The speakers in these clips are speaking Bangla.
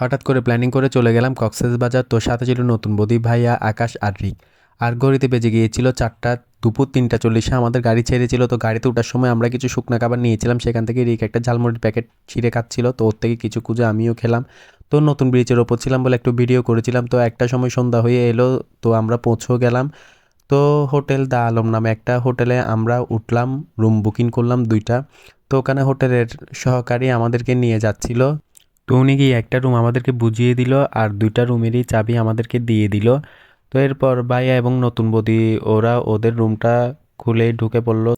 হঠাৎ করে প্ল্যানিং করে চলে গেলাম কক্সবাজার। তো সাথে ছিল নতুন বৌদি, ভাইয়া, আকাশ আর রিক। আর ঘড়িতে বেজে গিয়েছিল 4টা, দুপুর 3টা 40-এ আমাদের গাড়ি ছেড়েছিল। তো গাড়িতে ওঠার সময় আমরা কিছু শুকনা খাবার নিয়েছিলাম, সেখান থেকে রিক একটা ঝালমুড়ির প্যাকেট ছিঁড়ে খাচ্ছিল, তো ওর থেকে কিছু খুঁজে আমিও খেলাম। তো নতুন ব্রিজের ওপর ছিলাম বলে একটু ভিডিও করেছিলাম। তো একটা সময় সন্ধ্যা হয়ে এলো, তো আমরা পৌঁছেও গেলাম। তো হোটেল দা আলম নামে একটা হোটেলে আমরা উঠলাম, রুম বুকিং করলাম 2টা। তো ওখানে হোটেলের সহকারী আমাদেরকে নিয়ে যাচ্ছিল। তো উনি গিয়ে একটা রুম আমাদেরকে বুঝিয়ে দিল, আর 2টা রুমেরই চাবি আমাদেরকে দিয়ে দিল। তো এরপর ভাইয়া এবং নতুন বৌদি ওরা ওদের রুমটা খুলে ঢুকে পড়লো।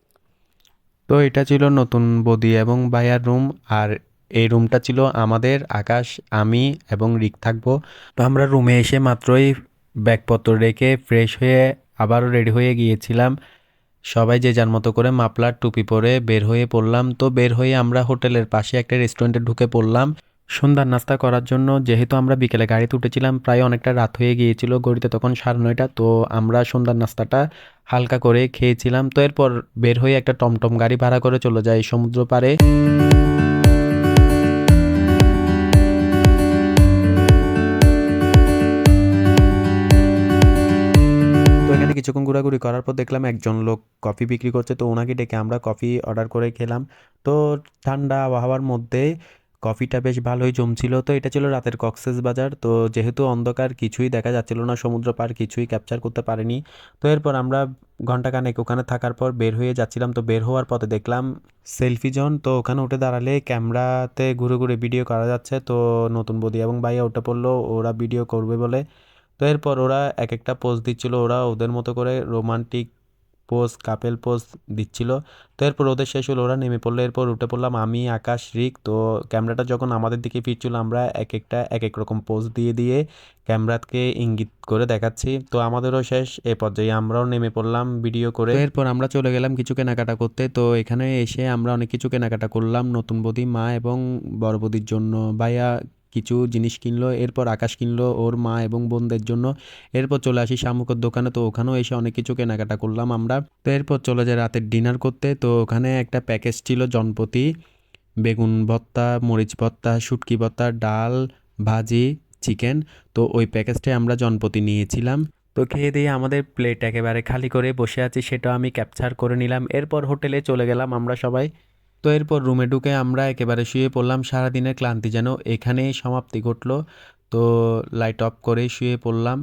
তো এটা ছিল নতুন বৌদি এবং ভাইয়ার রুম। আর এই রুমটা ছিল আমাদের, আকাশ, আমি এবং রিক থাকবো। তো আমরা রুমে এসে মাত্রই ব্যাগপত্র রেখে ফ্রেশ হয়ে আবারও রেডি হয়ে গিয়েছিলাম। সবাই যে যার মতো করে মাফলার টুপি পরে বের হয়ে পড়লাম। তো বের হয়ে আমরা হোটেলের পাশে একটা রেস্টুরেন্টে ঢুকে পড়লাম সন্ধ্যার নাস্তা করার জন্য। যেহেতু আমরা বিকেলে গাড়িতে উঠেছিলাম, প্রায় অনেকটা রাত হয়ে গিয়েছিল, ঘড়িতে তখন 9:30। তো আমরা সন্ধ্যার নাস্তাটা হালকা করে খেয়েছিলাম। তো এরপর বের হয়ে একটা টমটম গাড়ি ভাড়া করে চলে যাই সমুদ্র পাড়ে। তো এখানে কিছুক্ষণ ঘোরাঘুরি করার পর দেখলাম একজন লোক কফি বিক্রি করছে, তো ওনাকে ডেকে আমরা কফি অর্ডার করে খেলাম। তো ঠান্ডা আবহাওয়ার মধ্যে কফিটা বেশ ভালোই জমছিল। তো এটা ছিল রাতের কক্সবাজার। তো যেহেতু অন্ধকার, কিছুই দেখা যাচ্ছিল না, সমুদ্র পার কিছুই ক্যাপচার করতে পারিনি। তো এরপর আমরা ঘন্টাখানেক ওখানে থাকার পর বের হয়ে যাচ্ছিলাম। তো বের হওয়ার পথে দেখলাম সেলফি জোন। তো ওখানে উঠে দাঁড়ালে ক্যামেরাতে ঘুরে ঘুরে ভিডিও করা যাচ্ছে। তো নতুন বৌদি এবং ভাইয়া উঠে পড়লো ওরা ভিডিও করবে বলে। তো এরপর ওরা এক একটা পোজ দিচ্ছিল, ওরা ওদের মতো করে রোমান্টিক পোজ, কাপেল পোজ দিচ্ছিল। তো এরপর ওদের শেষ হলো, ওরা নেমে পড়লো। এরপর উঠে পড়লাম আমি, আকাশ, রিক। তো ক্যামেরাটা যখন আমাদের দিকে ফিরছিল, আমরা এক একটা এক এক রকম পোজ দিয়ে দিয়ে ক্যামেরাকে ইঙ্গিত করে দেখাচ্ছি। তো আমাদেরও শেষ, এ পর্যায়ে আমরাও নেমে পড়লাম ভিডিও করে। তো এরপর আমরা চলে গেলাম কিছু কেনাকাটা করতে। তো এখানে এসে আমরা অনেক কিছু কেনাকাটা করলাম নতুন বৌদি, মা এবং বড় বৌদির জন্য। ভাইয়া কিছু জিনিস কিনলো, এরপর আকাশ কিনলো ওর মা এবং বোনদের জন্য। এরপর চলে আসি শামুকের দোকানে। তো ওখানেও এসে অনেক কিছু কেনাকাটা করলাম আমরা। তো এরপর চলে যাই রাতের ডিনার করতে। তো ওখানে একটা প্যাকেজ ছিল জনপতি, বেগুন ভর্তা, মরিচ ভর্তা, শুটকি ভর্তা, ডাল, ভাজি, চিকেন। তো ওই প্যাকেজটাই আমরা জনপতি নিয়েছিলাম। তো খেয়ে দিয়ে আমাদের প্লেট একেবারে খালি করে বসে আছি, সেটা আমি ক্যাপচার করে নিলাম। এরপর হোটেলে চলে গেলাম আমরা সবাই। তো এরপর রুমে ঢুকে আমরা একেবারে শুয়ে পড়লাম, সারাদিনের ক্লান্তি যেন এখানেই সমাপ্তি ঘটলো। তো লাইট অফ করে শুয়ে পড়লাম।